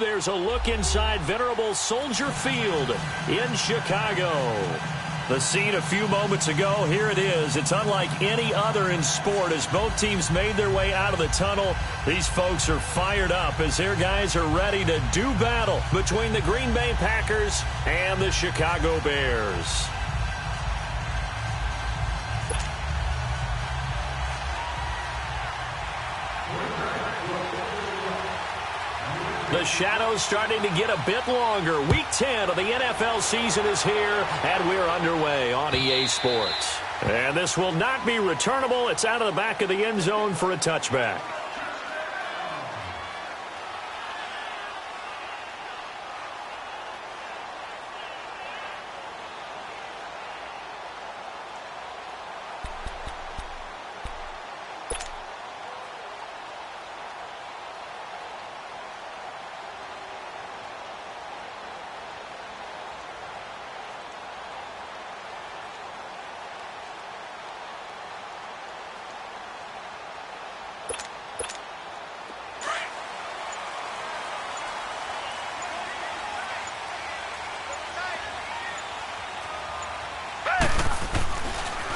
There's a look inside venerable Soldier Field in Chicago. The scene a few moments ago, here it is. It's unlike any other in sport as both teams made their way out of the tunnel. These folks are fired up as their guys are ready to do battle between the Green Bay Packers and the Chicago Bears. The shadow's starting to get a bit longer. Week 10 of the NFL season is here, and we're underway on EA Sports. And this will not be returnable. It's out of the back of the end zone for a touchback.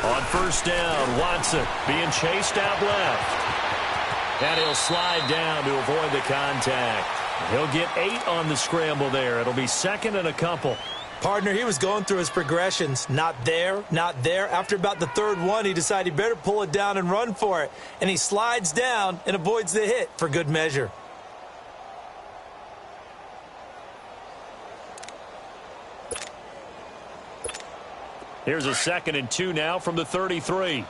On first down, Watson being chased out left. And he'll slide down to avoid the contact. He'll get 8 on the scramble there. It'll be second and a couple. Partner, he was going through his progressions. Not there, not there. After about the third one, he decided he better pull it down and run for it. And he slides down and avoids the hit for good measure. Here's a 2nd and 2 now from the 33.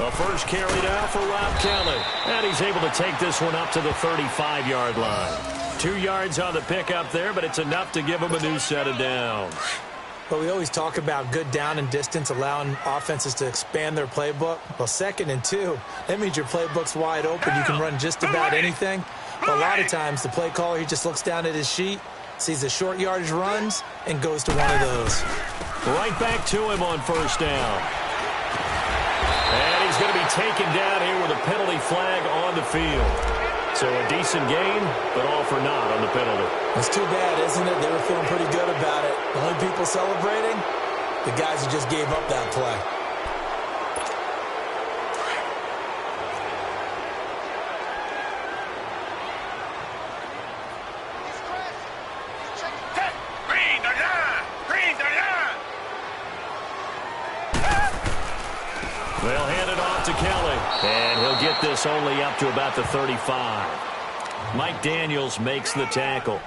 A first carry now for Rob Kelly. And he's able to take this one up to the 35-yard line. 2 yards on the pickup there, but it's enough to give him a new set of downs. But we always talk about good down and distance, allowing offenses to expand their playbook. Well, 2nd and 2, that means your playbook's wide open. You can run just about anything. But a lot of times, the play caller, he just looks down at his sheet, sees the short yardage runs, and goes to one of those. Right back to him on first down. And he's going to be taken down here with a penalty flag on the field. So a decent gain, but all for naught on the penalty. It's too bad, isn't it? They were feeling pretty good about it. The only people celebrating, the guys who just gave up that play. They'll hand it off to Kelly, and he'll get this only up to about the 35. Mike Daniels makes the tackle.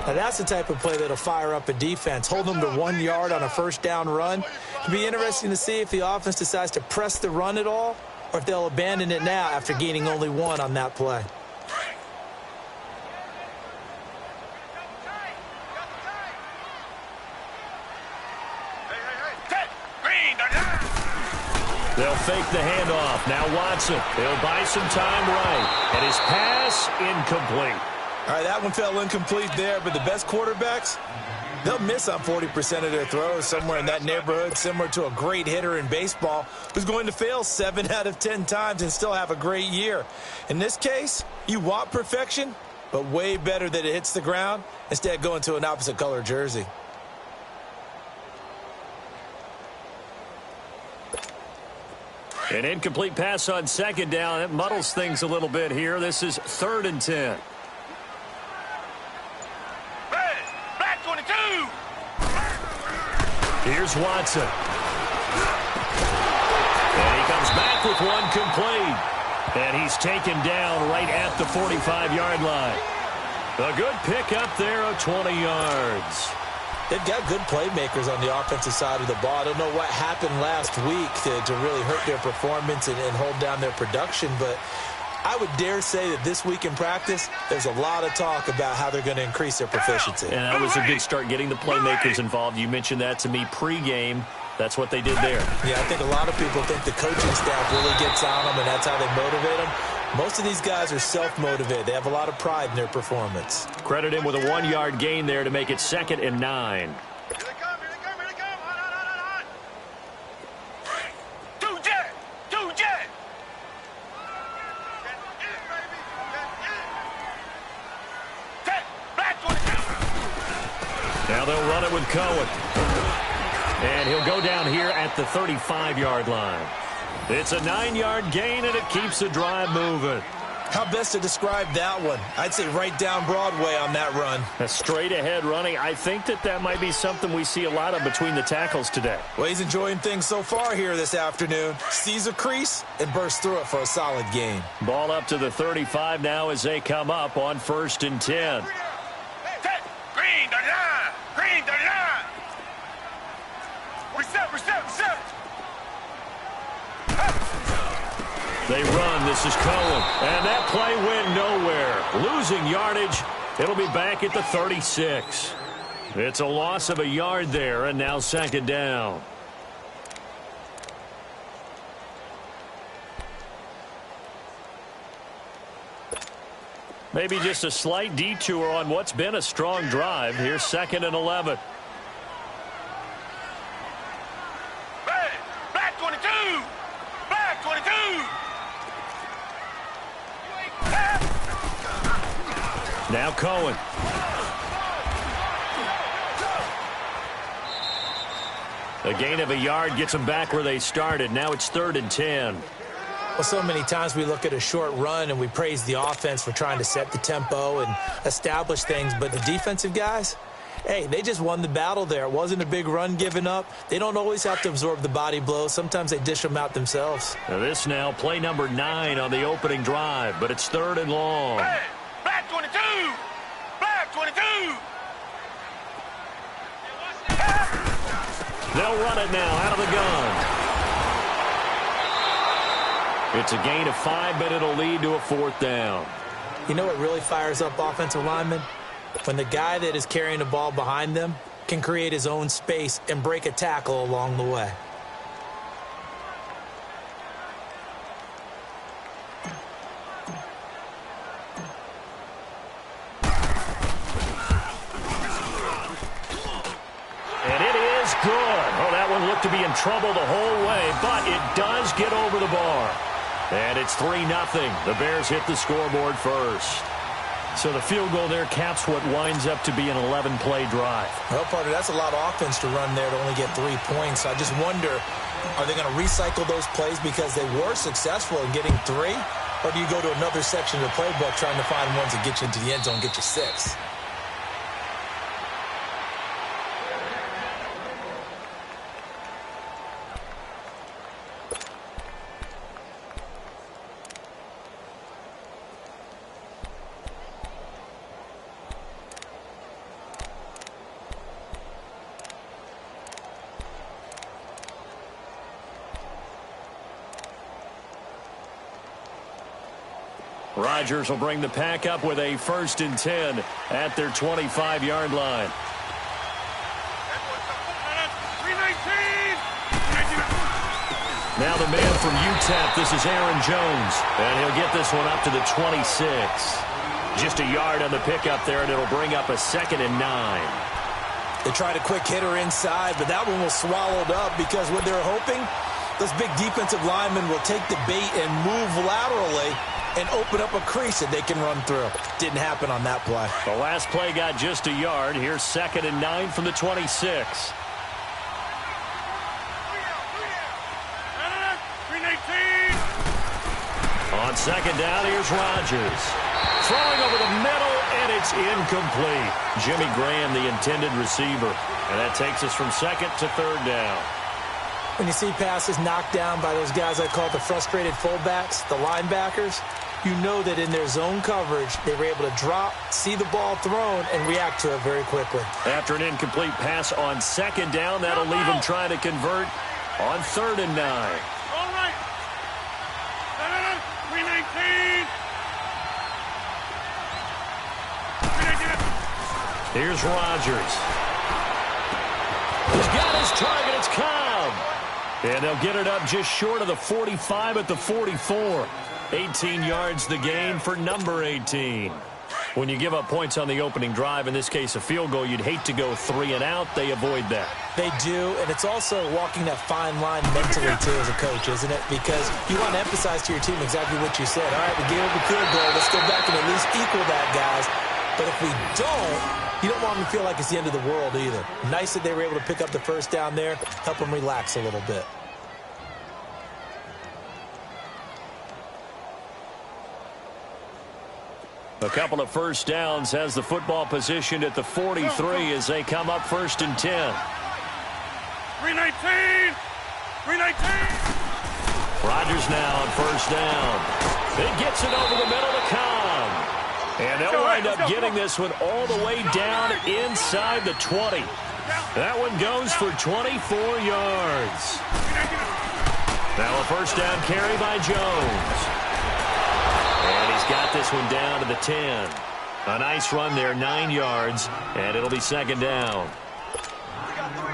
Now that's the type of play that'll fire up a defense. Hold them to 1 yard on a first down run. It'll be interesting to see if the offense decides to press the run at all, or if they'll abandon it now after gaining only 1 on that play. They'll fake the handoff. Now Watson. He'll buy some time right. And his pass incomplete. All right, that one fell incomplete there, but the best quarterbacks, they'll miss on 40% of their throws, somewhere in that neighborhood, similar to a great hitter in baseball who's going to fail 7 out of 10 times and still have a great year. In this case, you want perfection, but way better that it hits the ground instead of going to an opposite color jersey. An incomplete pass on second down. It muddles things a little bit here. This is 3rd and 10. Black 22. Here's Watson. And he comes back with one complete. And he's taken down right at the 45-yard line. A good pickup there of 20 yards. They've got good playmakers on the offensive side of the ball. I don't know what happened last week to really hurt their performance and hold down their production, but I would dare say that this week in practice, there's a lot of talk about how they're going to increase their proficiency. And that was a good start getting the playmakers involved. You mentioned that to me pregame. That's what they did there. Yeah, I think a lot of people think the coaching staff really gets on them, and that's how they motivate them. Most of these guys are self-motivated. They have a lot of pride in their performance. Credit him with a 1-yard gain there to make it 2nd and 9. Here they come, here they come, here they come. On. Cohen. And he'll go down here at the 35-yard line. It's a 9-yard gain, and it keeps the drive moving. How best to describe that one? I'd say right down Broadway on that run. A straight-ahead running. I think that might be something we see a lot of between the tackles today. Well, he's enjoying things so far here this afternoon. Sees a crease and bursts through it for a solid gain. Ball up to the 35 now as they come up on 1st and 10. Green, the line. Green, the line. Reset. They run. This is Cohen. And that play went nowhere. Losing yardage. It'll be back at the 36. It's a loss of a yard there, and now 2nd down. Maybe just a slight detour on what's been a strong drive. Here's 2nd and 11. Black 22. Black 22. Now Cohen. A gain of a yard gets them back where they started. Now it's 3rd and 10. Well, so many times we look at a short run and we praise the offense for trying to set the tempo and establish things. But the defensive guys, hey, they just won the battle there. It wasn't a big run given up. They don't always have to absorb the body blows. Sometimes they dish them out themselves. Now play number 9 on the opening drive, but it's 3rd and long. Black 22. Black 22. They'll run it now out of the gun. It's a gain of 5, but it'll lead to a 4th down. You know what really fires up offensive linemen? When the guy that is carrying the ball behind them can create his own space and break a tackle along the way. And it is good. Oh, that one looked to be in trouble the whole way, but it does get over the bar. And it's 3-0. The Bears hit the scoreboard first. So the field goal there caps what winds up to be an 11-play drive. Well, partner, that's a lot of offense to run there to only get 3 points. I just wonder, are they going to recycle those plays because they were successful in getting 3? Or do you go to another section of the playbook trying to find ones that get you into the end zone, get you 6? Rodgers will bring the pack up with a 1st and 10 at their 25-yard line. Now the man from UTEP, this is Aaron Jones, and he'll get this one up to the 26. Just a yard on the pickup there, and it'll bring up a 2nd and 9. They tried a quick hitter inside, but that one was swallowed up because what they're hoping, those big defensive linemen will take the bait and move laterally and open up a crease that they can run through. Didn't happen on that play. The last play got just a yard. Here's 2nd and 9 from the 26. On 2nd down, here's Rodgers. Throwing over the middle, and it's incomplete. Jimmy Graham, the intended receiver. And that takes us from 2nd to 3rd down. When you see passes knocked down by those guys I call the frustrated fullbacks, the linebackers, you know that in their zone coverage, they were able to drop, see the ball thrown, and react to it very quickly. After an incomplete pass on 2nd down, that'll leave them trying to convert on 3rd and 9. All right. 319. Here's Rodgers. He's got his target. It's Cobb. And they'll get it up just short of the 45 at the 44. 18 yards the gain for number 18. When you give up points on the opening drive, in this case a field goal, you'd hate to go 3 and out. They avoid that. They do, and it's also walking that fine line mentally, too, as a coach, isn't it? Because you want to emphasize to your team exactly what you said. All right, we gave up a field goal. Let's go back and at least equal that, guys. But if we don't, you don't want them to feel like it's the end of the world either. Nice that they were able to pick up the first down there, help them relax a little bit. A couple of first downs has the football positioned at the 43 as they come up 1st and 10. 319! 319! Rodgers now on first down. It gets it over the middle to Cobb. And they'll wind up getting this one all the way down inside the 20. That one goes for 24 yards. Now a first down carry by Jones. And he's got this one down to the 10. A nice run there, 9 yards, and it'll be second down.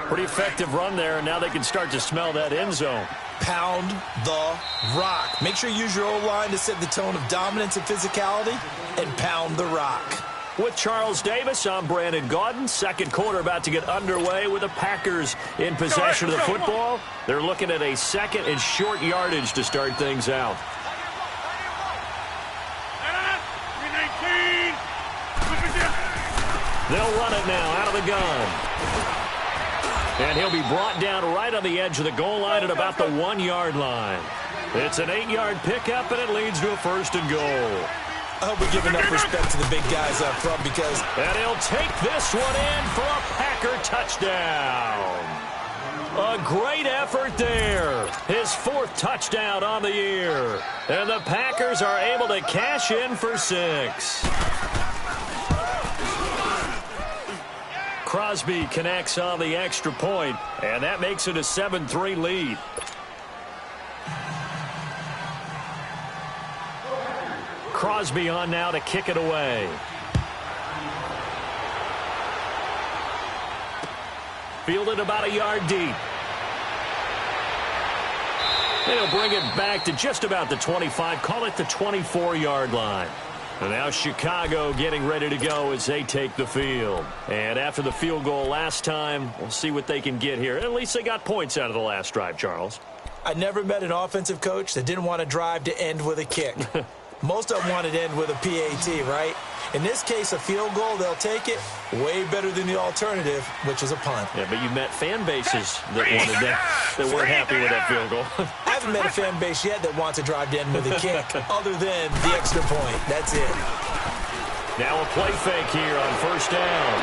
Pretty effective run there, and now they can start to smell that end zone. Pound the rock. Make sure you use your O-line to set the tone of dominance and physicality, and pound the rock. With Charles Davis, I'm Brandon Gaudin. Second quarter about to get underway with the Packers in possession of the football. They're looking at a second and short yardage to start things out. 319! They'll run it now out of the gun. And he'll be brought down right on the edge of the goal line at about the 1-yard line. It's an 8-yard pickup, and it leads to a 1st and goal. I hope we give enough respect to the big guys up front because... And he'll take this one in for a Packer touchdown. A great effort there. His 4th touchdown on the year. And the Packers are able to cash in for 6. Crosby connects on the extra point, and that makes it a 7-3 lead. Crosby on now to kick it away. Fielded about a yard deep. They'll bring it back to just about the 25, call it the 24-yard line. And now Chicago getting ready to go as they take the field. And after the field goal last time, we'll see what they can get here. At least they got points out of the last drive, Charles. I never met an offensive coach that didn't want to drive to end with a kick. Most of them wanted to end with a PAT, right? In this case, a field goal, they'll take it. Way better than the alternative, which is a punt. Yeah, but you met fan bases that wanted that weren't happy with that field goal. I haven't met a fan base yet that wants to drive to end with a kick, other than the extra point. That's it. Now a play fake here on first down.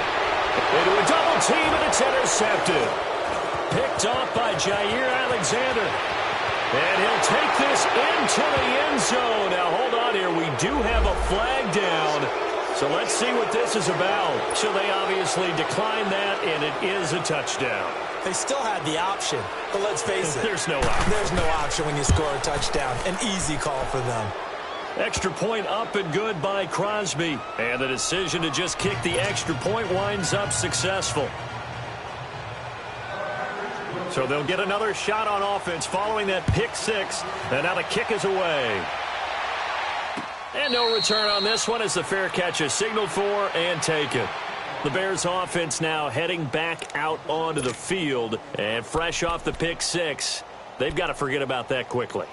Into a double team, and it's intercepted. Picked off by Jair Alexander. And he'll take this into the end zone. Now, hold on here. We do have a flag down. So let's see what this is about. So they obviously declined that, and it is a touchdown. They still had the option, but let's face it. There's no option. There's no option when you score a touchdown. An easy call for them. Extra point up and good by Crosby. And the decision to just kick the extra point winds up successful. So they'll get another shot on offense following that pick 6. And now the kick is away. And no return on this one as the fair catch is signaled for and taken. The Bears offense now heading back out onto the field. And fresh off the pick 6, they've got to forget about that quickly.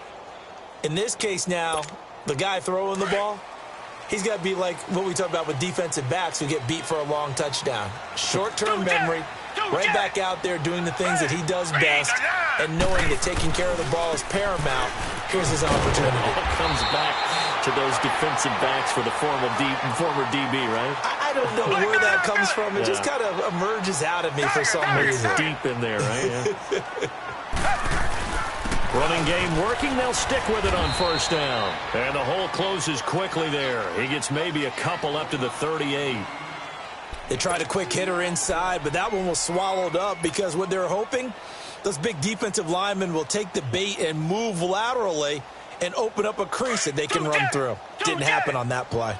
In this case now, the guy throwing the ball, he's got to be like what we talk about with defensive backs who get beat for a long touchdown. Short-term memory, right back out there doing the things that he does best, and knowing that taking care of the ball is paramount. Here's his opportunity. It comes back to those defensive backs for the former DB, right? I don't know where that comes from. It just kind of emerges out of me for some reason. Deep in there, right? Yeah. Running game working. They'll stick with it on first down. And the hole closes quickly there. He gets maybe a couple up to the 38. They tried a quick hitter inside, but that one was swallowed up because what they're hoping, those big defensive linemen will take the bait and move laterally and open up a crease that they can run through. Didn't happen on that play.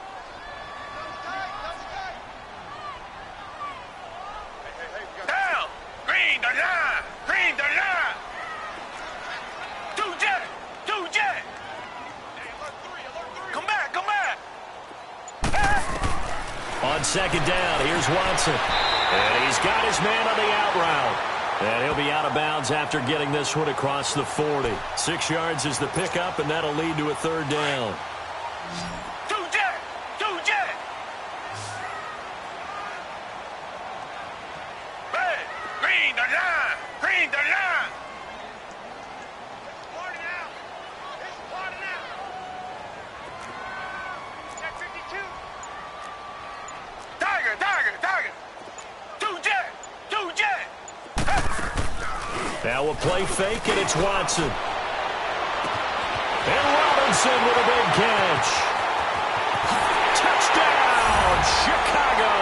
Down! Green the line! Green the line! Two jet! Come back! On second down, here's Watson. And he's got his man on the out route. And he'll be out of bounds after getting this one across the 40. 6 yards is the pickup, and that'll lead to a third down. Two jet! Now a play fake, and it's Watson. And Robinson with a big catch. Touchdown, Chicago.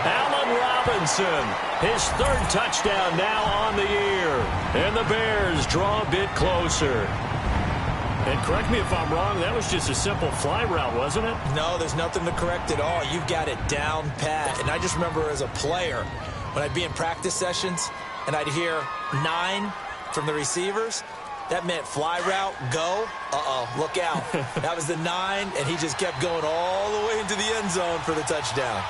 Allen Robinson, his third touchdown now on the year. And the Bears draw a bit closer. And correct me if I'm wrong, that was just a simple fly route, wasn't it? No, there's nothing to correct at all. You've got it down pat. And I just remember as a player, when I'd be in practice sessions and I'd hear 9 from the receivers, that meant fly route, go. Look out. That was the 9, and he just kept going all the way into the end zone for the touchdown.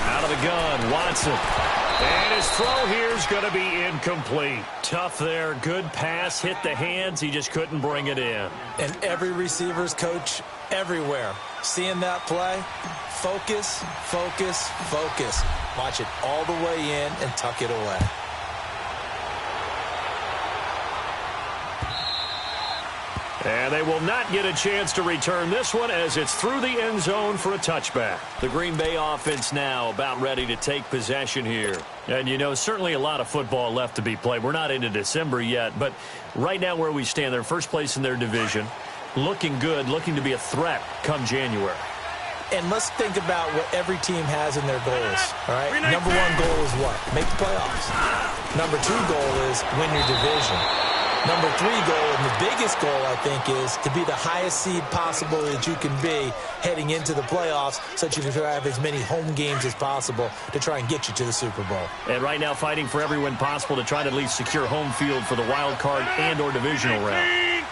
Out of the gun, Watson. And his throw here is going to be incomplete. Tough there. Good pass. Hit the hands. He just couldn't bring it in. And every receiver's coach everywhere, seeing that play, focus, focus, focus. Watch it all the way in and tuck it away. And they will not get a chance to return this one as it's through the end zone for a touchback. The Green Bay offense now about ready to take possession here. And, you know, certainly a lot of football left to be played. We're not into December yet, but right now where we stand, they're first place in their division, looking good, looking to be a threat come January. And let's think about what every team has in their goals, all right? Number 1 goal is what? Make the playoffs. Number 2 goal is win your division. Number 3 goal, and the biggest goal, I think, is to be the highest seed possible that you can be heading into the playoffs so that you can have as many home games as possible to try and get you to the Super Bowl. And right now fighting for every win possible to try to at least secure home field for the wild card and or divisional round.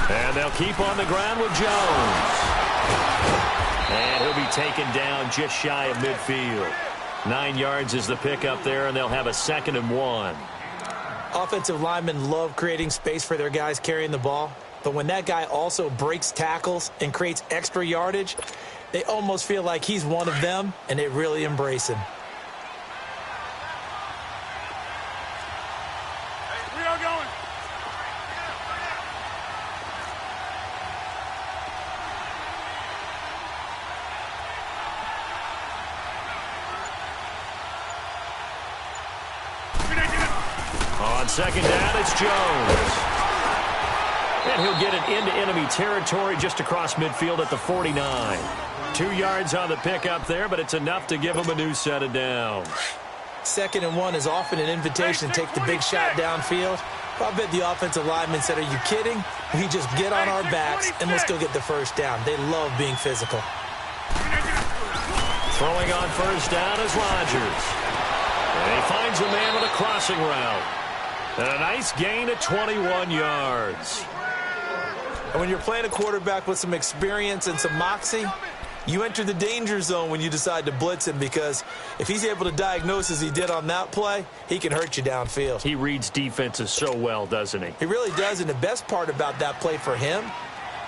And they'll keep on the ground with Jones. And he'll be taken down just shy of midfield. 9 yards is the pickup there, and they'll have a 2nd and 1. Offensive linemen love creating space for their guys carrying the ball. But when that guy also breaks tackles and creates extra yardage, they almost feel like he's one of them, and they really embrace him. Hey, we are going. On 2nd down, it's Jones. And he'll get it into enemy territory just across midfield at the 49. 2 yards on the pickup there, but it's enough to give him a new set of downs. 2nd and 1 is often an invitation to take the big shot downfield. I bet the offensive linemen said, are you kidding? We just get on our backs and let's go get the first down. They love being physical. Throwing on 1st down is Rodgers. And he finds a man with a crossing route. And a nice gain of 21 yards. And when you're playing a quarterback with some experience and some moxie, you enter the danger zone when you decide to blitz him, because if he's able to diagnose as he did on that play, he can hurt you downfield. He reads defenses so well, doesn't he? He really does, and the best part about that play for him,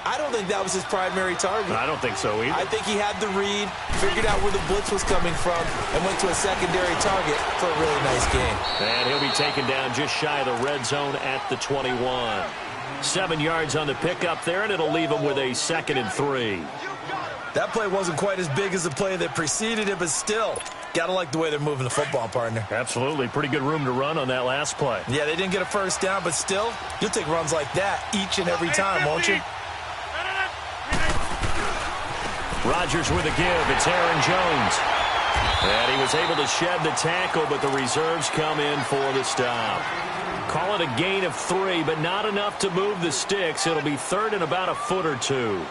I don't think that was his primary target. I don't think so either. I think he had the read, figured out where the blitz was coming from, and went to a secondary target for a really nice game. And he'll be taken down just shy of the red zone at the 21. 7 yards on the pickup there, and it'll leave him with a 2nd and 3. That play wasn't quite as big as the play that preceded it, but still, got to like the way they're moving the football, partner. Absolutely. Pretty good room to run on that last play. Yeah, they didn't get a first down, but still, you'll take runs like that each and every time, won't you? Rodgers with a give. It's Aaron Jones. And he was able to shed the tackle, but the reserves come in for the stop. Call it a gain of 3, but not enough to move the sticks. It'll be 3rd and about a foot or 2.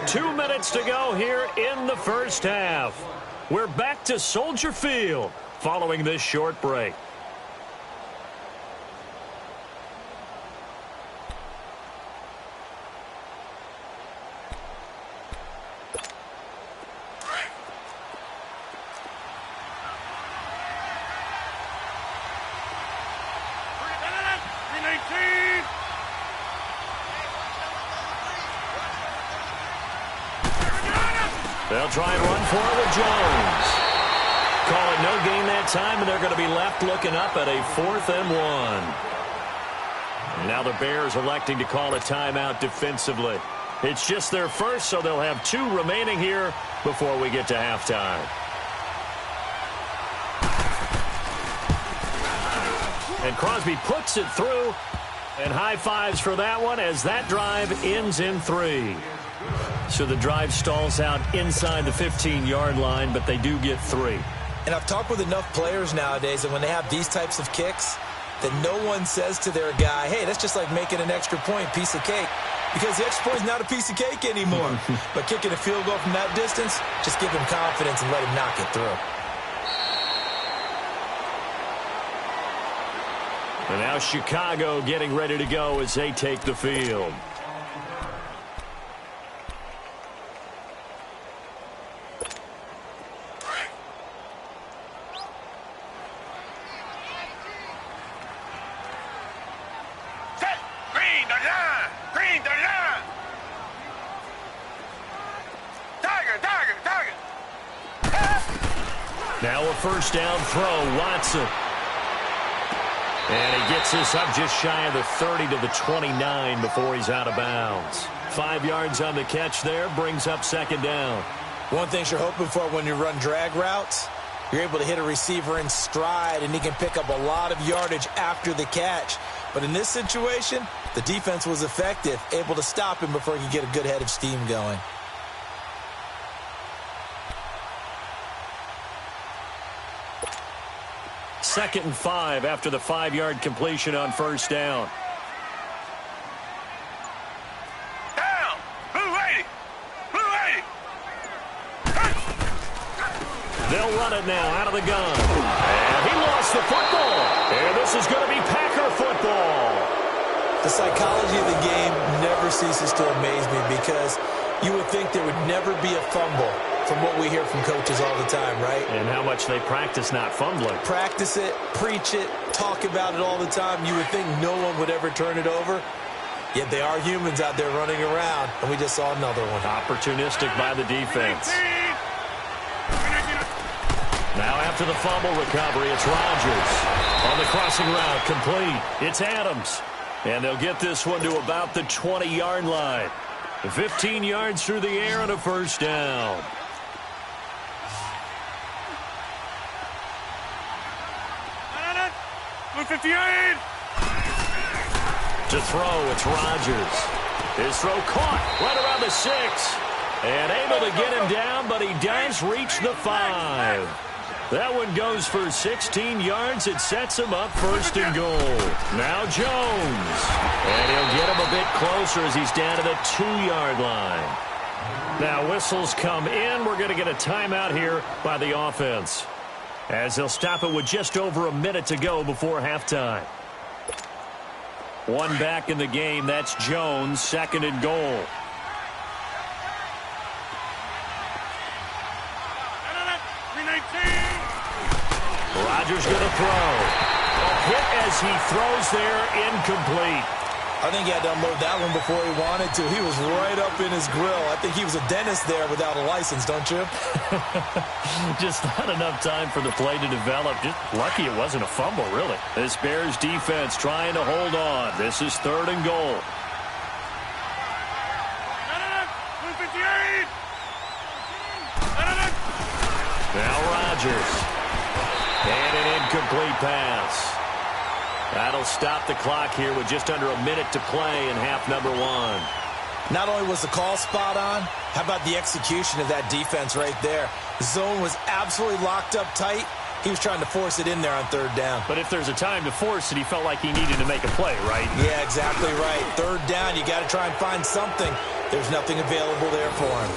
Two minutes to go here in the first half. We're back to Soldier Field following this short break. They'll try and run for it with Jones. Call it no gain that time, and they're going to be left looking up at a 4th and 1. Now the Bears electing to call a timeout defensively. It's just their first, so they'll have 2 remaining here before we get to halftime. And Crosby puts it through, and high fives for that one as that drive ends in 3. So the drive stalls out inside the 15-yard line, but they do get 3. And I've talked with enough players nowadays that when they have these types of kicks, that no one says to their guy, hey, that's just like making an extra point, piece of cake. Because the extra point is not a piece of cake anymore. But kicking a field goal from that distance, just give him confidence and let him knock it through. And now Chicago getting ready to go as they take the field. Now a first down throw, Watson. And he gets this up just shy of the 30 to the 29 before he's out of bounds. 5 yards on the catch there, brings up 2nd down. One thing you're hoping for when you run drag routes, you're able to hit a receiver in stride, and he can pick up a lot of yardage after the catch. But in this situation, the defense was effective, able to stop him before he could get a good head of steam going. Second and 5 after the 5-yard completion on first down. Down! Blue 80! Blue 80! They'll run it now out of the gun. And he lost the football. And this is going to be Packer football. The psychology of the game never ceases to amaze me because you would think there would never be a fumble from what we hear from coaches all the time, right? And how much they practice not fumbling. Practice it, preach it, talk about it all the time. You would think no one would ever turn it over. Yet they are humans out there running around, and we just saw another one. Opportunistic by the defense. Now after the fumble recovery, it's Rodgers. On the crossing route, complete. It's Adams. And they'll get this one to about the 20-yard line. 15 yards through the air and a first down. Blue 58! To throw, it's Rodgers. His throw caught right around the 6. And able to get him down, but he does reach the 5. That one goes for 16 yards. It sets him up 1st and goal. Now Jones. And he'll get him a bit closer as he's down to the 2-yard line. Now whistles come in. We're going to get a timeout here by the offense, as they'll stop it with just over a minute to go before halftime. One back in the game. That's Jones, 2nd and goal. Rodgers going to throw. A hit as he throws there, incomplete. I think he had to unload that one before he wanted to. He was right up in his grill. I think he was a dentist there without a license, don't you? Just not enough time for the play to develop. Just lucky it wasn't a fumble, really. This Bears defense trying to hold on. This is 3rd and goal. Now Rodgers. And an incomplete pass. That'll stop the clock here with just under a minute to play in half number 1. Not only was the call spot on, how about the execution of that defense right there? The zone was absolutely locked up tight. He was trying to force it in there on 3rd down. But if there's a time to force it, he felt like he needed to make a play, right? Yeah, exactly right. 3rd down, you got to try and find something. There's nothing available there for him.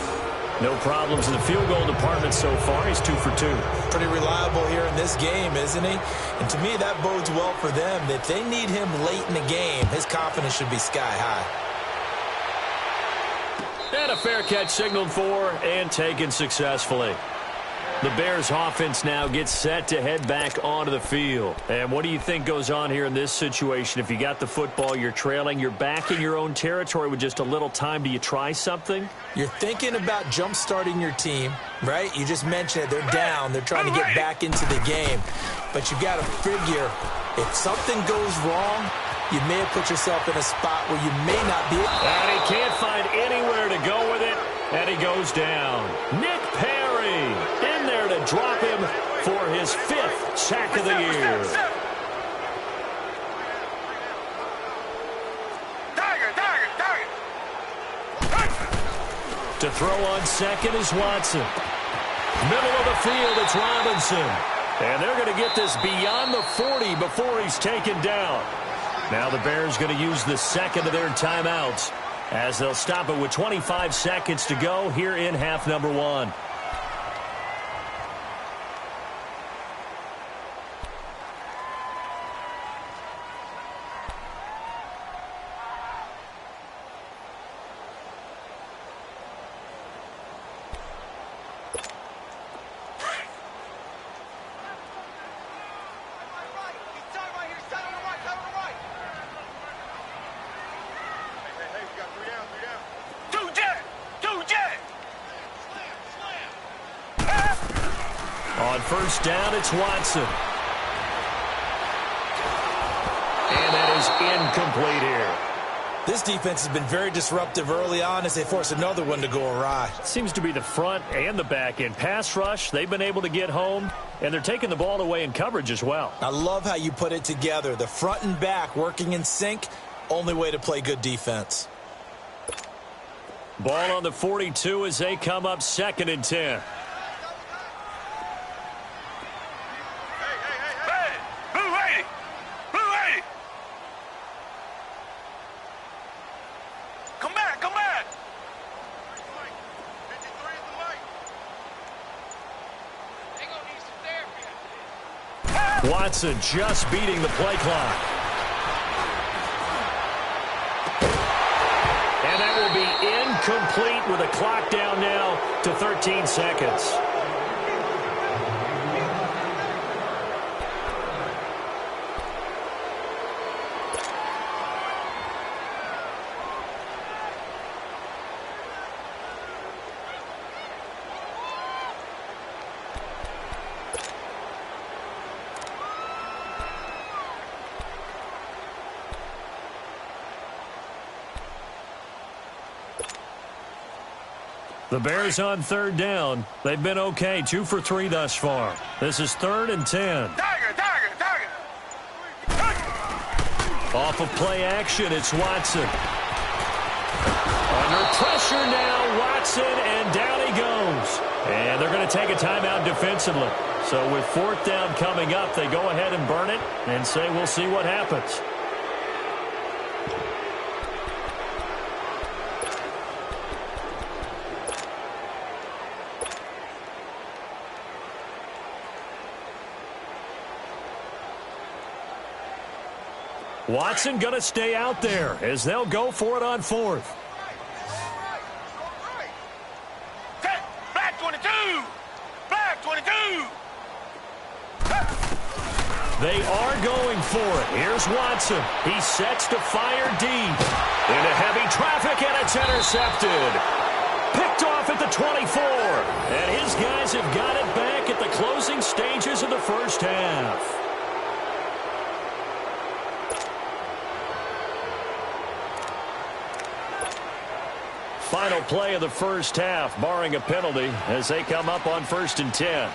No problems in the field goal department so far. He's 2 for 2. Pretty reliable here in this game, isn't he? And to me, that bodes well for them. If they need him late in the game, his confidence should be sky high. And a fair catch signaled for and taken successfully. The Bears offense now gets set to head back onto the field. And what do you think goes on here in this situation? If you got the football, you're trailing, you're back in your own territory with just a little time. Do you try something? You're thinking about jump-starting your team, right? You just mentioned it. They're down. They're trying to get back into the game. But you got to figure if something goes wrong, you may have put yourself in a spot where you may not be. And he can't find anywhere to go with it, and he goes down. Nick Perry in there to drop him for his 5th sack of the year. To throw on second is Watson. Middle of the field, it's Robinson. And they're going to get this beyond the 40 before he's taken down. Now the Bears going to use the second of their timeouts as they'll stop it with 25 seconds to go here in half number 1. On first down, it's Watson. And that is incomplete here. This defense has been very disruptive early on as they force another one to go awry. Seems to be the front and the back end. Pass rush, they've been able to get home, and they're taking the ball away in coverage as well. I love how you put it together. The front and back working in sync, only way to play good defense. Ball on the 42 as they come up 2nd and 10. Watson just beating the play clock. And that will be incomplete with a clock down now to 13 seconds. The Bears on 3rd down. They've been okay, 2 for 3 thus far. This is 3rd and 10. Tiger. Off of play action, it's Watson. Under pressure now, Watson, and down he goes. And they're going to take a timeout defensively. So with 4th down coming up, they go ahead and burn it and say we'll see what happens. Watson going to stay out there as they'll go for it on 4th. Black 22! Black 22! They are going for it. Here's Watson. He sets to fire deep. Into heavy traffic, and it's intercepted. Picked off at the 24. And his guys have got it back at the closing stages of the first half. Final play of the first half, barring a penalty, as they come up on 1st and 10.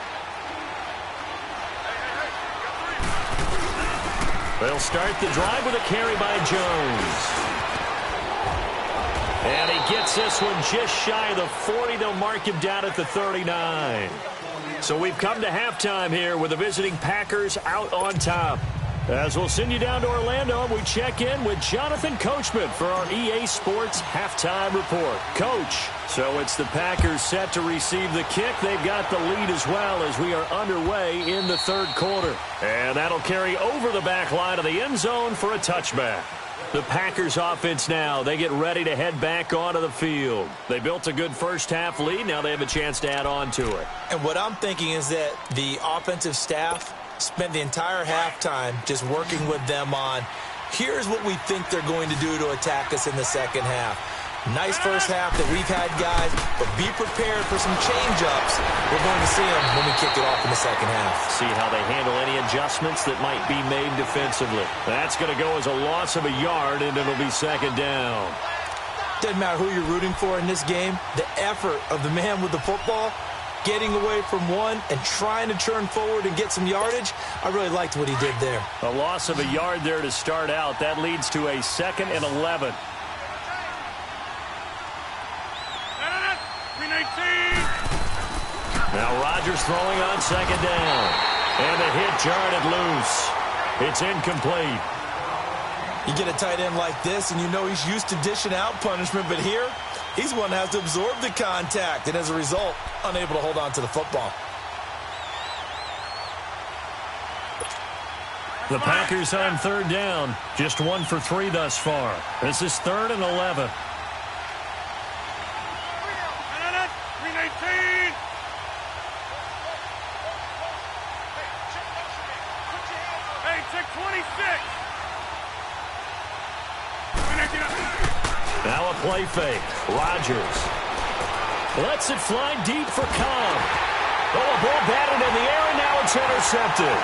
They'll start the drive with a carry by Jones. And he gets this one just shy of the 40. They'll mark him down at the 39. So we've come to halftime here with the visiting Packers out on top. As we'll send you down to Orlando, and we check in with Jonathan Coachman for our EA Sports Halftime Report. Coach, so it's the Packers set to receive the kick. They've got the lead as well as we are underway in the third quarter. And that'll carry over the back line of the end zone for a touchback. The Packers offense now, they get ready to head back onto the field. They built a good first-half lead. Now they have a chance to add on to it. And what I'm thinking is that the offensive staff spent the entire halftime just working with them on, here's what we think they're going to do to attack us in the second half. Nice first half that we've had, guys, but be prepared for some change-ups. We're going to see them when we kick it off in the second half. See how they handle any adjustments that might be made defensively. That's going to go as a loss of a yard, and it'll be second down. Doesn't matter who you're rooting for in this game. The effort of the man with the football, getting away from one and trying to turn forward and get some yardage, I really liked what he did there. A loss of a yard there to start out. That leads to a 2nd and 11. Now Rodgers throwing on second down. And the hit jarred it loose. It's incomplete. You get a tight end like this, and you know he's used to dishing out punishment, but here, he's one that has to absorb the contact, and as a result, unable to hold on to the football. The Packers on third down. Just 1 for 3 thus far. This is 3rd and 11. Now a play fake. Rodgers lets it fly deep for Cobb. Oh, a ball batted in the air, and now it's intercepted.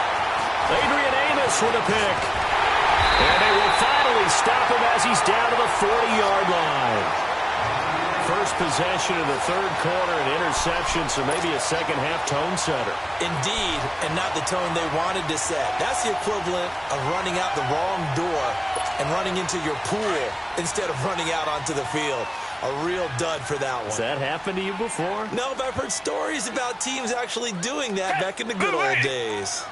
Adrian Amos with a pick. And they will finally stop him as he's down to the 40-yard line. First possession of the third quarter, an interception, so maybe a second-half tone setter. Indeed, and not the tone they wanted to set. That's the equivalent of running out the wrong door and running into your pool instead of running out onto the field. A real dud for that one. Has that happened to you before? No, but I've heard stories about teams actually doing that back in the good old days.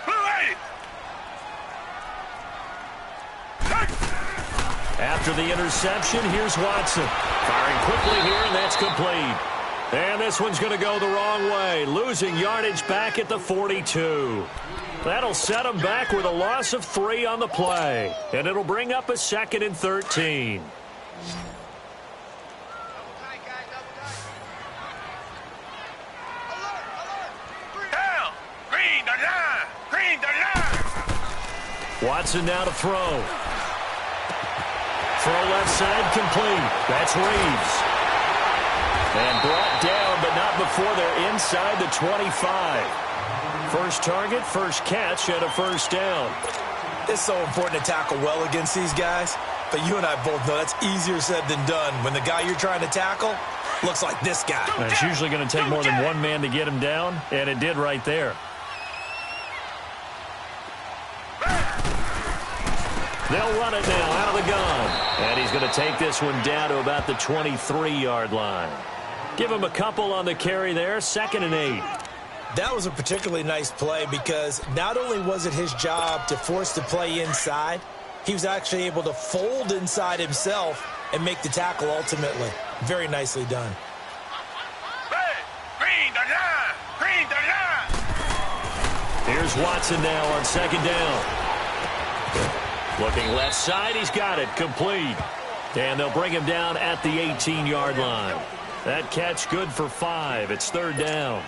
After the interception, here's Watson. Firing quickly here, and that's complete. And this one's going to go the wrong way, losing yardage back at the 42. That'll set him back with a loss of 3 on the play. And it'll bring up a 2nd and 13. Down. Green, the line. Green, the line. Watson now to throw. Throw left side complete. That's Reeves. And brought down, but not before they're inside the 25. First target, first catch, and a first down. It's so important to tackle well against these guys, but you and I both know that's easier said than done when the guy you're trying to tackle looks like this guy. It's usually going to take more than one man to get him down, and it did right there. They'll run it now out of the gun. And he's going to take this one down to about the 23-yard line. Give him a couple on the carry there, 2nd and 8. That was a particularly nice play because not only was it his job to force the play inside, he was actually able to fold inside himself and make the tackle ultimately. Very nicely done. Green, the line. Green, the line. Here's Watson now on second down. Looking left side, he's got it, complete. And they'll bring him down at the 18-yard line. That catch good for 5. It's 3rd down.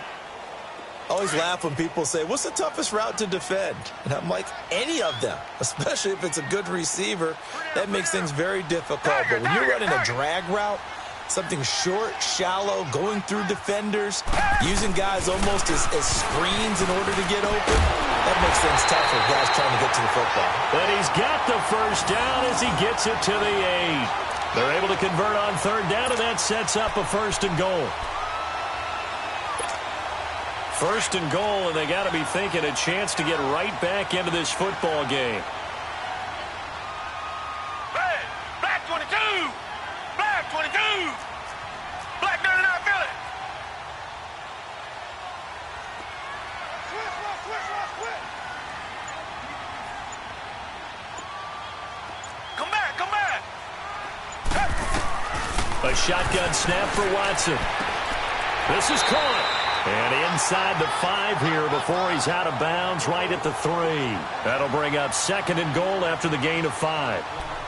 I always laugh when people say, what's the toughest route to defend? And I'm like, any of them, especially if it's a good receiver. That makes things very difficult. But when you're running a drag route, something short, shallow, going through defenders, using guys almost as screens in order to get open, that makes things tough for guys trying to get to the football. But he's got the first down as he gets it to the 8. They're able to convert on 3rd down, and that sets up a 1st and goal. 1st and goal, and they got to be thinking a chance to get right back into this football game. Black 22. Black 22. Black 99 Philly. A shotgun snap for Watson. This is caught. And inside the 5 here before he's out of bounds right at the 3. That'll bring up 2nd and goal after the gain of 5.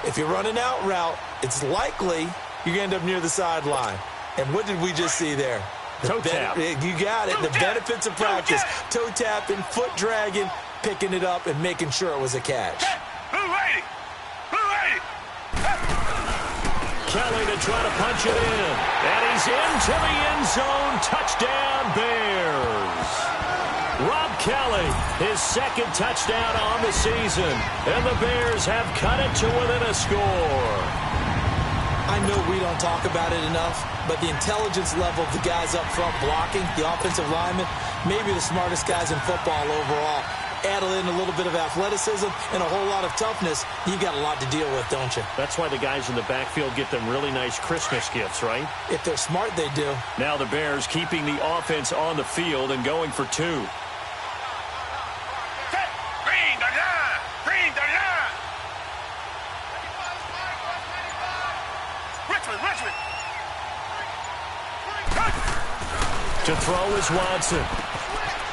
If you're running out route, it's likely you're going to end up near the sideline. And what did we just see there? Toe tap. You got it. The benefits of practice. Toe tapping, foot dragging, picking it up, and making sure it was a catch. Kelly to try to punch it in. And he's into the end zone. Touchdown, Bears. Rob Kelly, his 2nd touchdown on the season. And the Bears have cut it to within a score. I know we don't talk about it enough, but the intelligence level of the guys up front blocking, the offensive linemen, maybe the smartest guys in football overall. Add in a little bit of athleticism and a whole lot of toughness, you got a lot to deal with, don't you? That's why the guys in the backfield get them really nice Christmas gifts, right? If they're smart, they do. Now the Bears keeping the offense on the field and going for 2. To throw is Watson.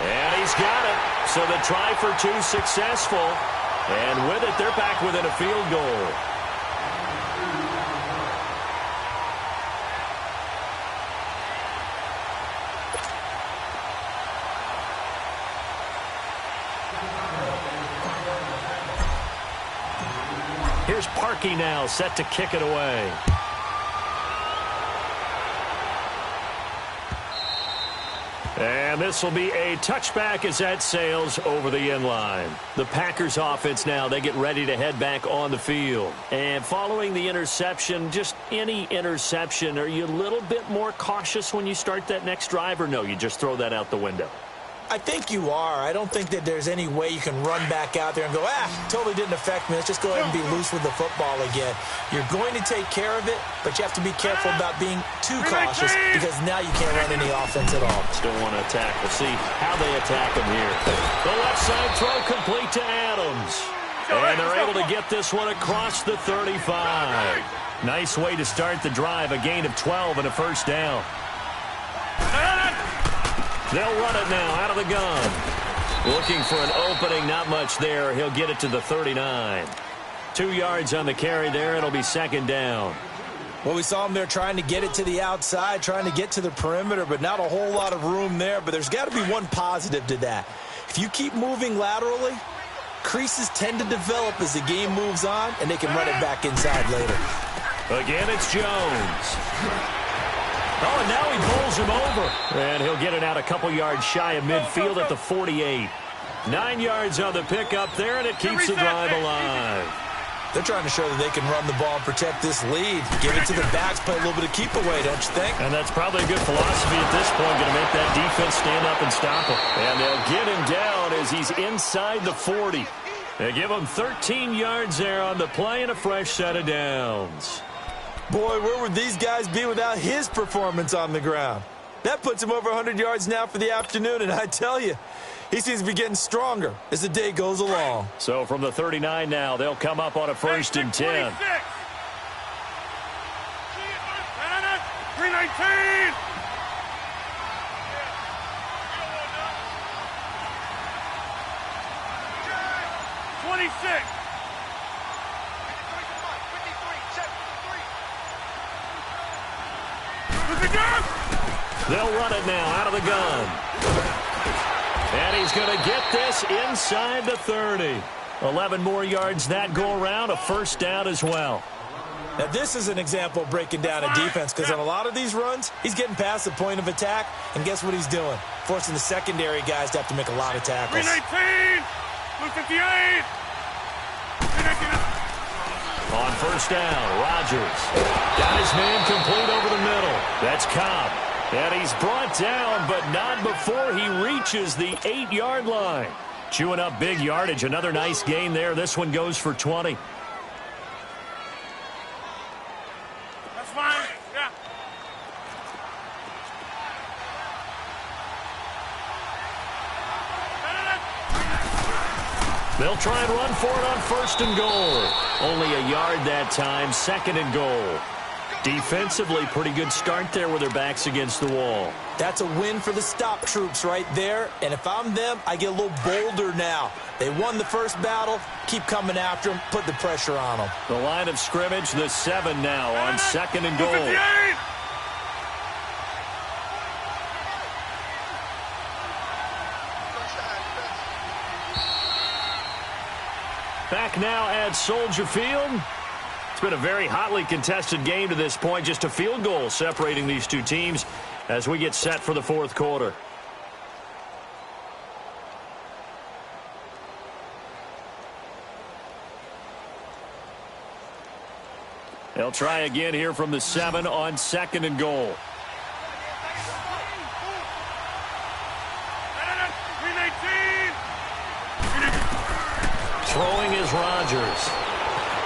And he's got it. So the try for 2 successful. And with it, they're back within a field goal. Here's Parkey now, set to kick it away. And this will be a touchback as that sails over the end line. The Packers offense now, they get ready to head back on the field. And following the interception, just any interception, are you a little bit more cautious when you start that next drive, or no, you just throw that out the window? I think you are. I don't think that there's any way you can run back out there and go, totally didn't affect me. Let's just go ahead and be loose with the football again. You're going to take care of it, but you have to be careful about being too cautious because now you can't run any offense at all. Still want to attack. We'll see how they attack him here. The left side throw complete to Adams. And they're able to get this one across the 35. Nice way to start the drive. A gain of 12 and a first down. They'll run it now out of the gun. Looking for an opening, not much there. He'll get it to the 39. 2 yards on the carry there. It'll be 2nd down. Well, we saw him there trying to get it to the outside, trying to get to the perimeter, but not a whole lot of room there. But there's got to be one positive to that. If you keep moving laterally, creases tend to develop as the game moves on, and they can run it back inside later. Again, it's Jones. Oh, and now he bowls him over. And he'll get it out a couple yards shy of midfield at the 48. 9 yards on the pickup there, and it keeps the drive alive. They're trying to show that they can run the ball and protect this lead. Give it to the backs, play a little bit of keep away, don't you think? And that's probably a good philosophy at this point, going to make that defense stand up and stop him. And they'll get him down as he's inside the 40. They give him 13 yards there on the play and a fresh set of downs. Boy, where would these guys be without his performance on the ground? That puts him over 100 yards now for the afternoon, and I tell you, he seems to be getting stronger as the day goes along. So from the 39 now, they'll come up on a 1st and 10. 319! 26! They'll run it now out of the gun. And he's going to get this inside the 30. 11 more yards that go around, a first down as well. Now, this is an example of breaking down a defense because on a lot of these runs, he's getting past the point of attack, and guess what he's doing? Forcing the secondary guys to have to make a lot of tackles. 319! 258! 319! On first down, Rodgers got his man complete over the middle. That's Cobb. And he's brought down, but not before he reaches the 8-yard line. Chewing up big yardage. Another nice gain there. This one goes for 20. That's fine. Yeah. They'll try and run for it on 1st and goal. Only a yard that time, 2nd and goal. Defensively, pretty good start there with their backs against the wall. That's a win for the stop troops right there. And if I'm them, I get a little bolder now. They won the first battle. Keep coming after them. Put the pressure on them. The line of scrimmage, the 7 now on 2nd and goal. Back now at Soldier Field. It's been a very hotly contested game to this point. Just a field goal separating these two teams as we get set for the 4th quarter. They'll try again here from the 7 on 2nd and goal. Throwing is Rodgers.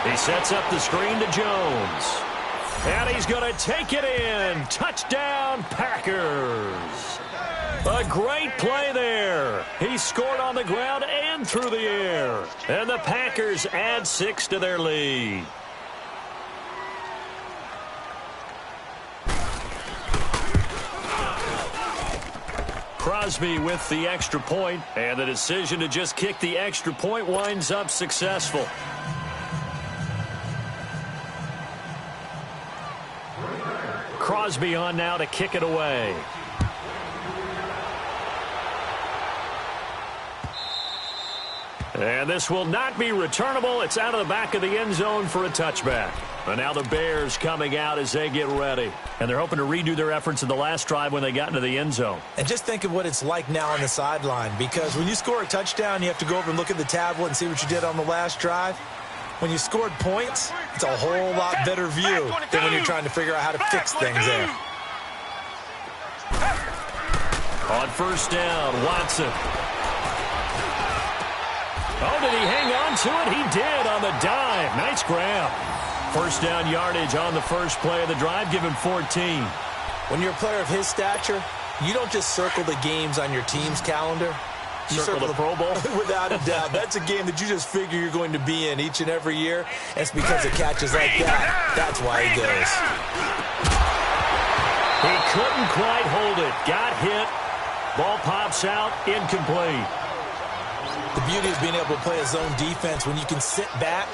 He sets up the screen to Jones. And he's going to take it in. Touchdown, Packers. A great play there. He scored on the ground and through the air. And the Packers add 6 to their lead. Crosby with the extra point, and the decision to just kick the extra point winds up successful. Crosby on now to kick it away. And this will not be returnable. It's out of the back of the end zone for a touchback. And now the Bears coming out as they get ready. And they're hoping to redo their efforts in the last drive when they got into the end zone. And just think of what it's like now on the sideline, because when you score a touchdown, you have to go over and look at the tablet and see what you did on the last drive. When you scored points, it's a whole lot better view than when you're trying to figure out how to fix things there. On 1st down, Watson. Oh, did he hang on to it? He did on the dive. Nice grab. 1st down yardage on the first play of the drive. Give him 14. When you're a player of his stature, you don't just circle the games on your team's calendar. You circle the Pro Bowl? Without a doubt. That's a game that you just figure you're going to be in each and every year. And it's because of catches like that. That's why he goes. He couldn't quite hold it. Got hit. Ball pops out. Incomplete. The beauty of being able to play a zone defense when you can sit back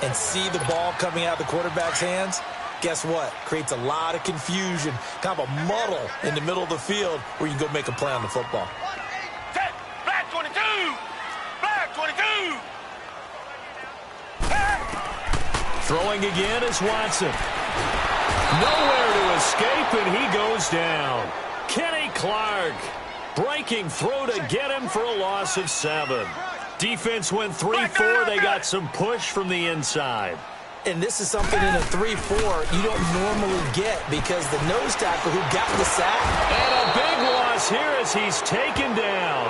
and see the ball coming out of the quarterback's hands, guess what? Creates a lot of confusion, kind of a muddle in the middle of the field where you can go make a play on the football. Set, black 22! Black 22! Throwing again is Watson. Nowhere to escape, and he goes down. Kenny Clark breaking through to get him for a loss of 7. Defense went 3-4. They got some push from the inside. And this is something in a 3-4 you don't normally get because the nose tackle who got the sack. And a big loss here as he's taken down.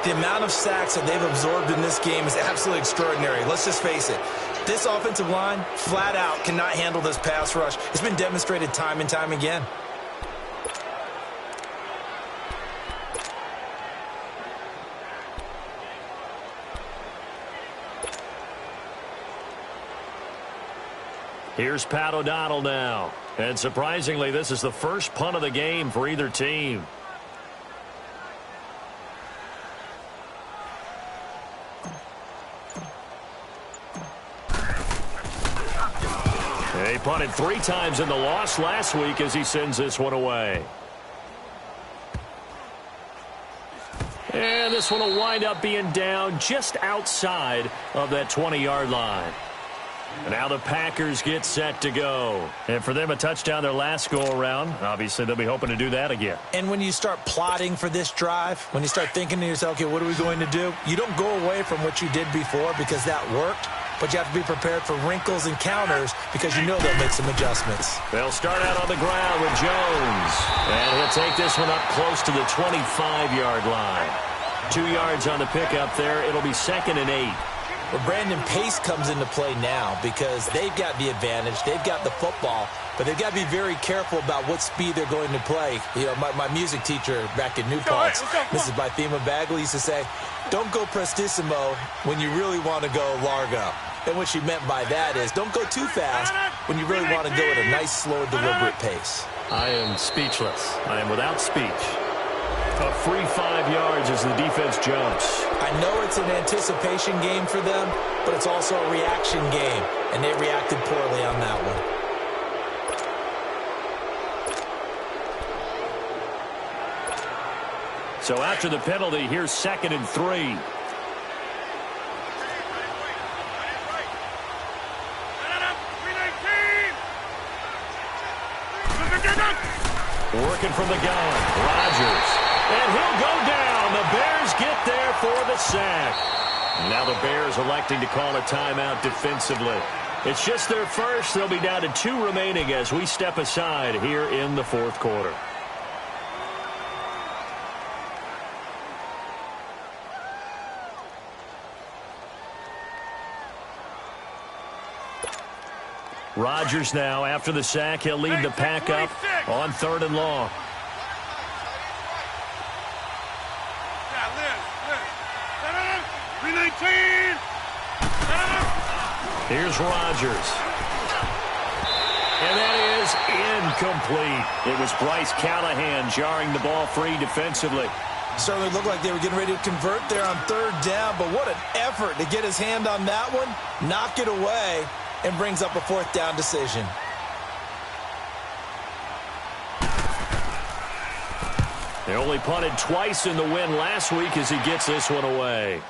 The amount of sacks that they've absorbed in this game is absolutely extraordinary. Let's just face it. This offensive line, flat out, cannot handle this pass rush. It's been demonstrated time and time again. Here's Pat O'Donnell now. And surprisingly, this is the first punt of the game for either team. He punted 3 times in the loss last week as he sends this one away. And this one will wind up being down just outside of that 20-yard line. And now the Packers get set to go. And for them, a touchdown their last go-around. Obviously, they'll be hoping to do that again. And when you start plotting for this drive, when you start thinking to yourself, okay, what are we going to do? You don't go away from what you did before because that worked. But you have to be prepared for wrinkles and counters because you know they'll make some adjustments. They'll start out on the ground with Jones. And he'll take this one up close to the 25-yard line. 2 yards on the pickup there. It'll be 2nd and 8. But Brandon, pace comes into play now because they've got the advantage. They've got the football, but they've got to be very careful about what speed they're going to play. You know, my music teacher back in New Paltz, Mrs. Bythema Bagley, used to say, don't go prestissimo when you really want to go largo. And what she meant by that is don't go too fast when you really want to go at a nice, slow, deliberate pace. I am speechless. I am without speech. A free 5 yards as the defense jumps. I know it's an anticipation game for them, but it's also a reaction game, and they reacted poorly on that one. So after the penalty, here's 2nd and 3. Working from the gun, Rodgers. And he'll go down. The Bears get there for the sack. Now the Bears electing to call a timeout defensively. It's just their first. They'll be down to 2 remaining as we step aside here in the 4th quarter. Rodgers now, after the sack, he'll lead the pack up on 3rd and long. Here's Rodgers. And that is incomplete. It was Bryce Callahan jarring the ball free defensively. Certainly looked like they were getting ready to convert there on 3rd down, but what an effort to get his hand on that one, knock it away, and brings up a 4th down decision. They only punted twice in the win last week as he gets this one away.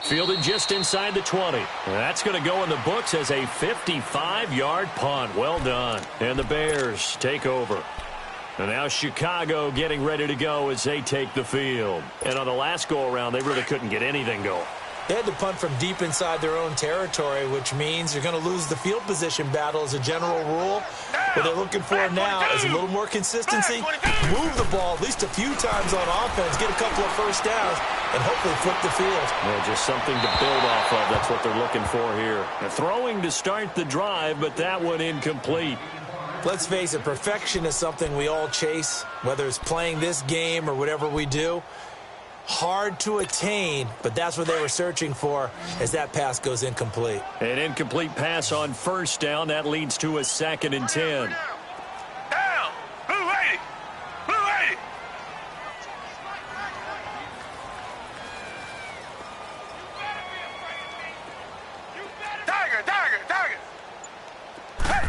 Fielded just inside the 20. That's going to go in the books as a 55-yard punt. Well done. And the Bears take over. And now Chicago getting ready to go as they take the field. And on the last go-around, they really couldn't get anything going. They had to punt from deep inside their own territory, which means you're going to lose the field position battle as a general rule. What they're looking for now is a little more consistency, move the ball at least a few times on offense, get a couple of first downs, and hopefully flip the field. Yeah, just something to build off of. That's what they're looking for here. They're throwing to start the drive, but that one incomplete. Let's face it, perfection is something we all chase, whether it's playing this game or whatever we do. Hard to attain, but that's what they were searching for as that pass goes incomplete. An incomplete pass on 1st down. That leads to a 2nd and 10. Down. Blue 80. Blue 80. Tiger, tiger, tiger. Hey.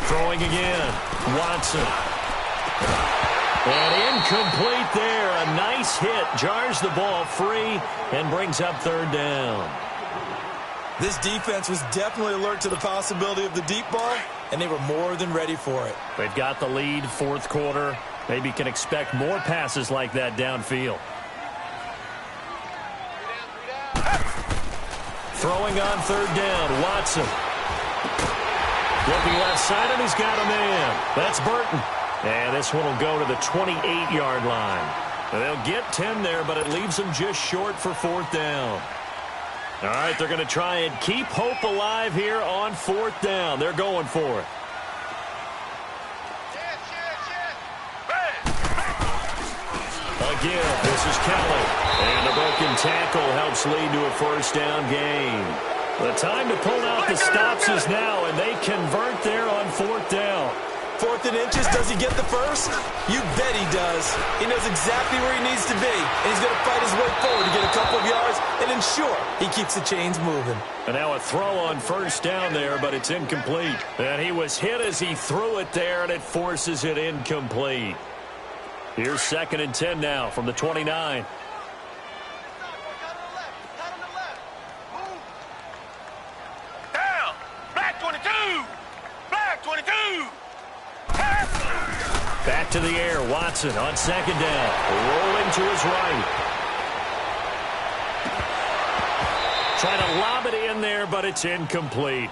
Throwing again. Watson. And incomplete there. A nice hit. Jars the ball free and brings up 3rd down. This defense was definitely alert to the possibility of the deep ball, and they were more than ready for it. They've got the lead, 4th quarter. Maybe can expect more passes like that downfield. Throwing on 3rd down. Watson. Looking left side, and he's got a man. That's Burton. And this one will go to the 28-yard line. And they'll get 10 there, but it leaves them just short for 4th down. All right, they're going to try and keep hope alive here on 4th down. They're going for it. Again, this is Kelly. And a broken tackle helps lead to a 1st down gain. The time to pull out the stops is now, and they convert there on 4th down. 4th and inches, does he get the first? You bet he does. He knows exactly where he needs to be, and he's going to fight his way forward to get a couple of yards and ensure he keeps the chains moving. And now a throw on 1st down there, but it's incomplete. And he was hit as he threw it there, and it forces it incomplete. Here's 2nd and 10 now from the 29. Down. Black 22. Black 22. Back to the air. Watson on 2nd down. Rolling to his right. Trying to lob it in there, but it's incomplete.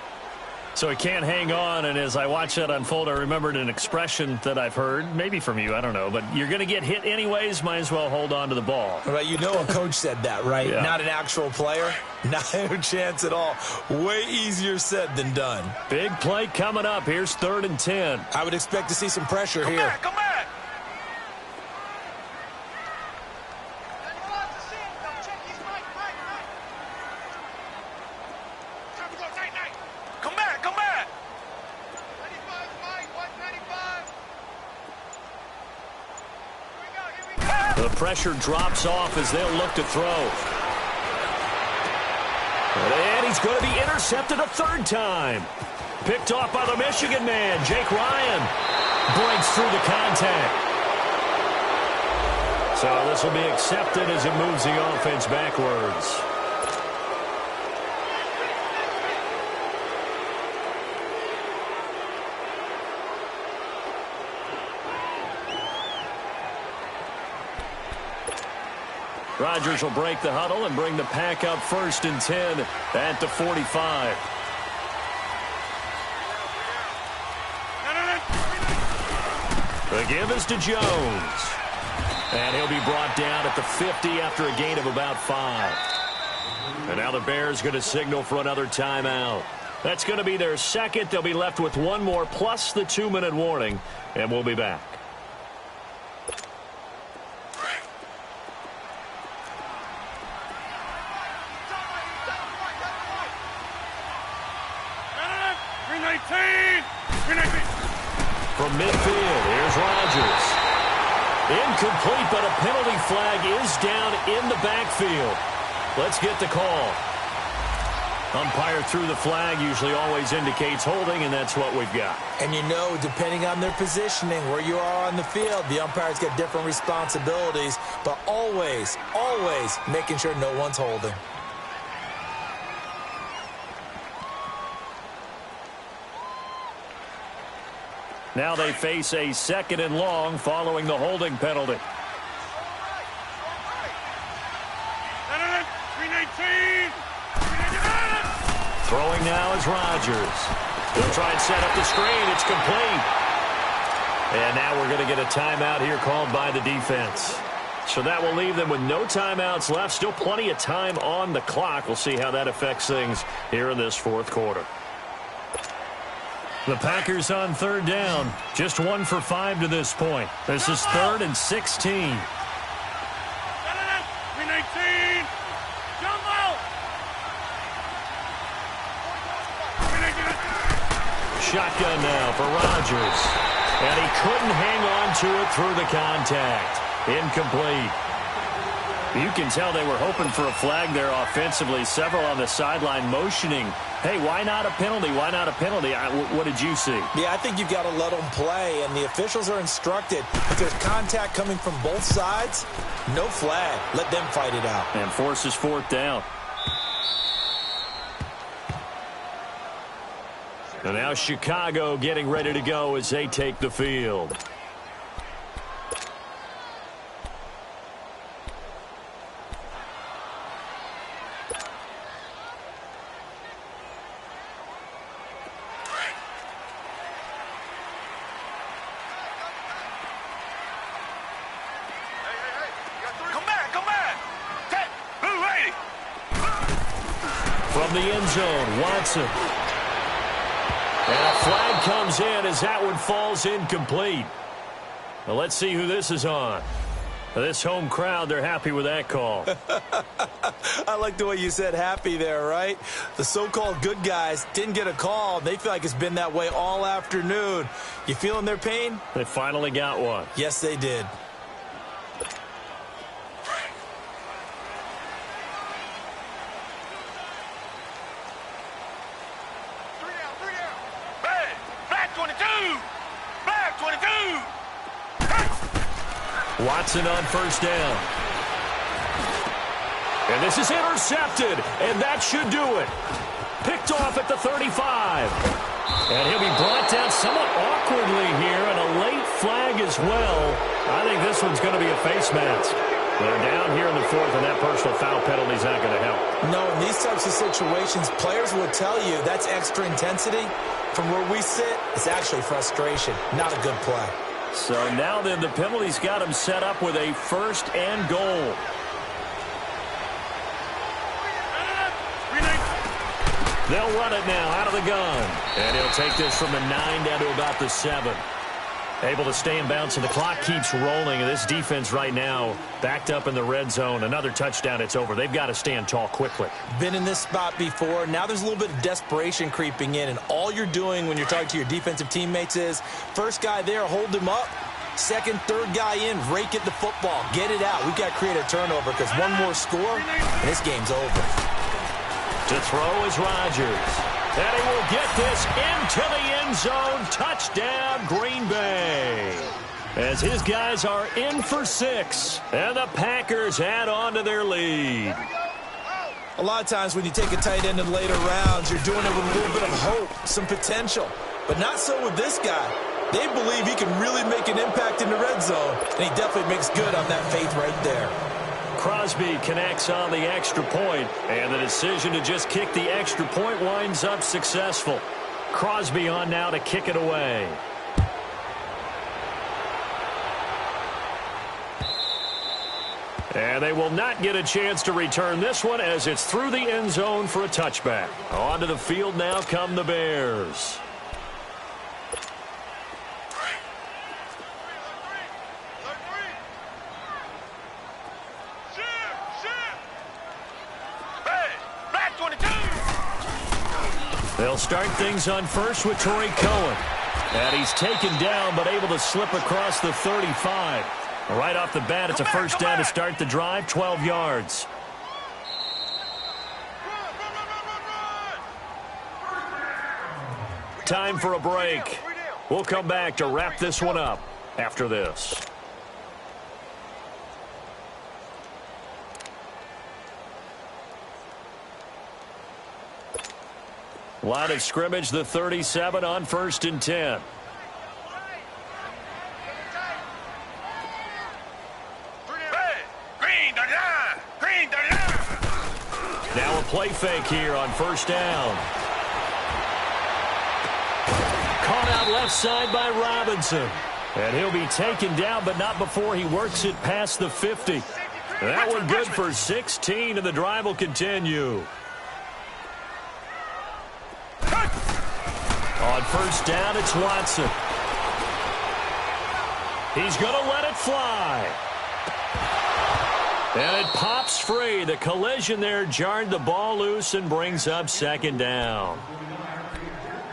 So he can't hang on, and as I watch that unfold, I remembered an expression that I've heard, maybe from you, I don't know, but you're going to get hit anyways, might as well hold on to the ball. Right, you know a coach said that, right? Yeah. Not an actual player. Not a chance at all. Way easier said than done. Big play coming up. Here's 3rd and 10. I would expect to see some pressure here. Come back! Come back, come back! The pressure drops off as they'll look to throw. And he's going to be intercepted a 3rd time. Picked off by the Michigan man, Jake Ryan. Breaks through the contact. So this will be accepted as it moves the offense backwards. Rodgers will break the huddle and bring the pack up 1st and 10 at the 45. The give is to Jones. And he'll be brought down at the 50 after a gain of about 5. And now the Bears going to signal for another timeout. That's going to be their 2nd. They'll be left with 1 more plus the 2-minute warning. And we'll be back. From midfield, here's Rodgers. Incomplete, but a penalty flag is down in the backfield. Let's get the call. Umpire threw the flag, usually always indicates holding, and that's what we've got. And you know, depending on their positioning, where you are on the field, the umpires get different responsibilities, but always, always making sure no one's holding. Now they face a 2nd and long following the holding penalty. Throwing now is Rodgers. He'll try and set up the screen. It's complete. And now we're going to get a timeout here called by the defense. So that will leave them with no timeouts left. Still plenty of time on the clock. We'll see how that affects things here in this 4th quarter. The Packers on 3rd down. Just 1 for 5 to this point. This is 3rd and 16. Shotgun now for Rodgers. And he couldn't hang on to it through the contact. Incomplete. You can tell they were hoping for a flag there offensively. Several on the sideline motioning, hey, why not a penalty? Why not a penalty? What did you see? Yeah, I think you've got to let them play, and the officials are instructed. If there's contact coming from both sides, no flag. Let them fight it out. And forces 4th down. And now Chicago getting ready to go as they take the field. From the end zone, Watson. And a flag comes in as that one falls incomplete. Well, let's see who this is on. This home crowd, they're happy with that call. I like the way you said happy there, right? The so-called good guys didn't get a call. They feel like it's been that way all afternoon. You feeling their pain? They finally got one. Yes, they did. Watson on 1st down. And this is intercepted, and that should do it. Picked off at the 35. And he'll be brought down somewhat awkwardly here, and a late flag as well. I think this one's going to be a face mask. They're down here in the fourth, and that personal foul penalty is not going to help. No, in these types of situations, players will tell you that's extra intensity. From where we sit, it's actually frustration, not a good play. So now then, the penalty's got him set up with a first and goal. They'll run it now out of the gun. And he'll take this from the 9 down to about the 7. Able to stay in bounds, and the clock keeps rolling. And this defense right now backed up in the red zone. Another touchdown, it's over. They've got to stand tall quickly. Been in this spot before. Now there's a little bit of desperation creeping in. And all you're doing when you're talking to your defensive teammates is, first guy there, hold him up. Second, third guy in, rake at the football. Get it out. We've got to create a turnover because one more score, and this game's over. To throw is Rodgers. And he will get this into the end zone. Touchdown, Green Bay. As his guys are in for 6. And the Packers add on to their lead. A lot of times when you take a tight end in later rounds, you're doing it with a little bit of hope, some potential. But not so with this guy. They believe he can really make an impact in the red zone. And he definitely makes good on that faith right there. Crosby connects on the extra point, and the decision to just kick the extra point winds up successful. Crosby on now to kick it away. And they will not get a chance to return this one as it's through the end zone for a touchback. Onto the field now come the Bears. They'll start things on first with Torrey Cohen. And he's taken down but able to slip across the 35. Right off the bat, it's a first down to start the drive, 12 yards. Time for a break. We'll come back to wrap this one up after this. Line of scrimmage, the 37 on 1st and 10. Now a play fake here on first down. Caught out left side by Robinson. And he'll be taken down, but not before he works it past the 50. That one good for 16, and the drive will continue. On first down, it's Watson. He's going to let it fly. And it pops free. The collision there jarred the ball loose and brings up second down.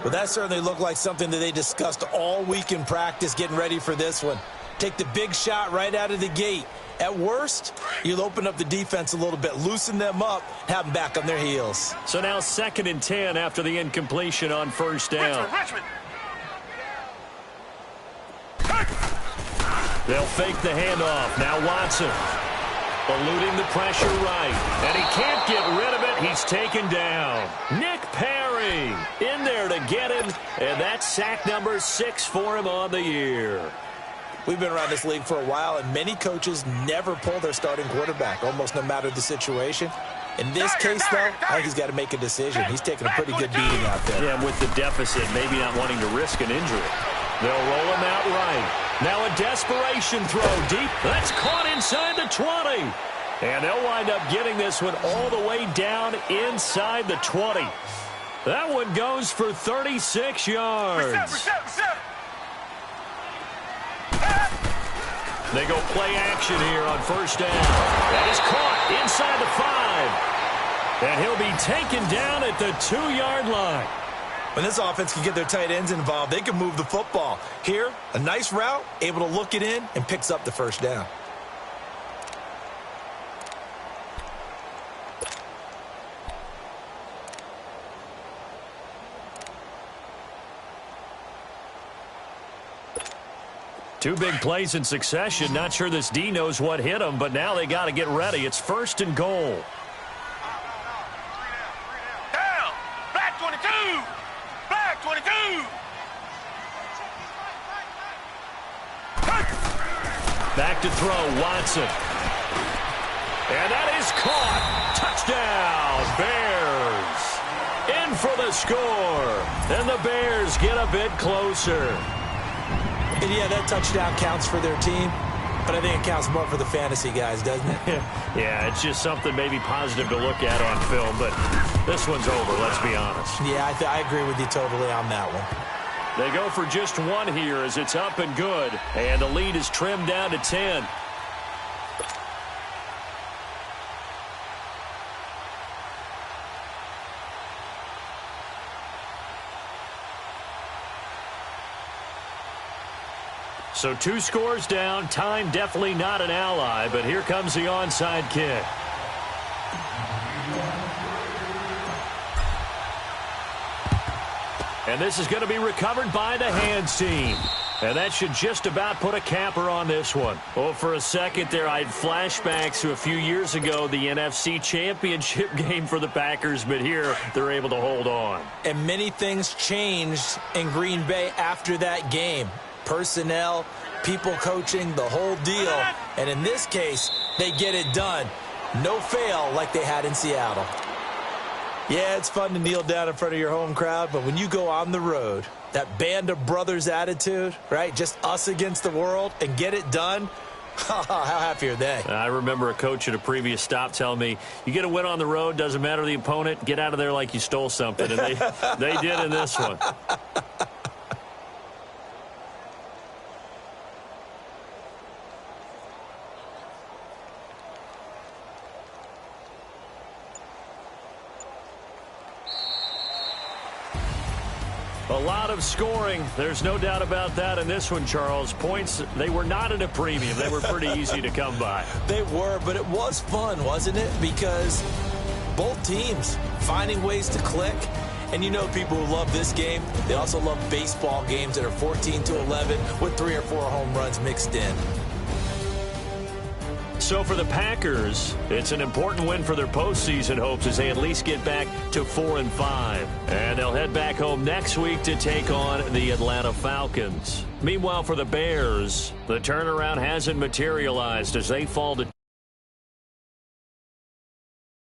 Well, that certainly looked like something that they discussed all week in practice getting ready for this one. Take the big shot right out of the gate. At worst, you'll open up the defense a little bit, loosen them up, have them back on their heels. So now 2nd and 10 after the incompletion on first down. They'll fake the handoff. Now Watson eluding the pressure right. And he can't get rid of it. He's taken down. Nick Perry in there to get him. And that's sack number 6 for him on the year. We've been around this league for a while, and many coaches never pull their starting quarterback, almost no matter the situation. In this case, though, I think he's got to make a decision. He's taking a pretty good beating out there. Yeah, with the deficit, maybe not wanting to risk an injury. They'll roll him out right. Now a desperation throw deep. That's caught inside the 20. And they'll wind up getting this one all the way down inside the 20. That one goes for 36 yards. They go play action here on first down. That is caught inside the 5. And he'll be taken down at the 2-yard line. When this offense can get their tight ends involved, they can move the football. Here, a nice route, able to look it in, and picks up the first down. Two big plays in succession. Not sure this D knows what hit him, but now they got to get ready. It's 1st and goal. Down! Black 22! Black 22! Back to throw, Watson. And that is caught. Touchdown, Bears. In for the score. And the Bears get a bit closer. And yeah, that touchdown counts for their team, but I think it counts more for the fantasy guys, doesn't it? Yeah, it's just something maybe positive to look at on film, but this one's over, let's be honest. Yeah, I agree with you totally on that one. They go for just one here as it's up and good, and the lead is trimmed down to 10. So 2 scores down. Time definitely not an ally, but here comes the onside kick. And this is going to be recovered by the hands team. And that should just about put a capper on this one. Well, for a second there, I had flashbacks to a few years ago, the NFC Championship game for the Packers, but here they're able to hold on. And many things changed in Green Bay after that game. Personnel, people coaching, the whole deal. And in this case, they get it done. No fail like they had in Seattle. Yeah, it's fun to kneel down in front of your home crowd, but when you go on the road, that band of brothers attitude, right? Just us against the world and get it done. How happy are they? I remember a coach at a previous stop telling me, you get a win on the road, doesn't matter the opponent, get out of there like you stole something. And they did in this one. A lot of scoring. There's no doubt about that in this one, Charles. Points, they were not at a premium. They were pretty easy to come by. They were, but it was fun, wasn't it? Because both teams finding ways to click. And you know people who love this game, they also love baseball games that are 14-11 with 3 or 4 home runs mixed in. So for the Packers, it's an important win for their postseason hopes as they at least get back to 4-5. And they'll head back home next week to take on the Atlanta Falcons. Meanwhile, for the Bears, the turnaround hasn't materialized as they fall to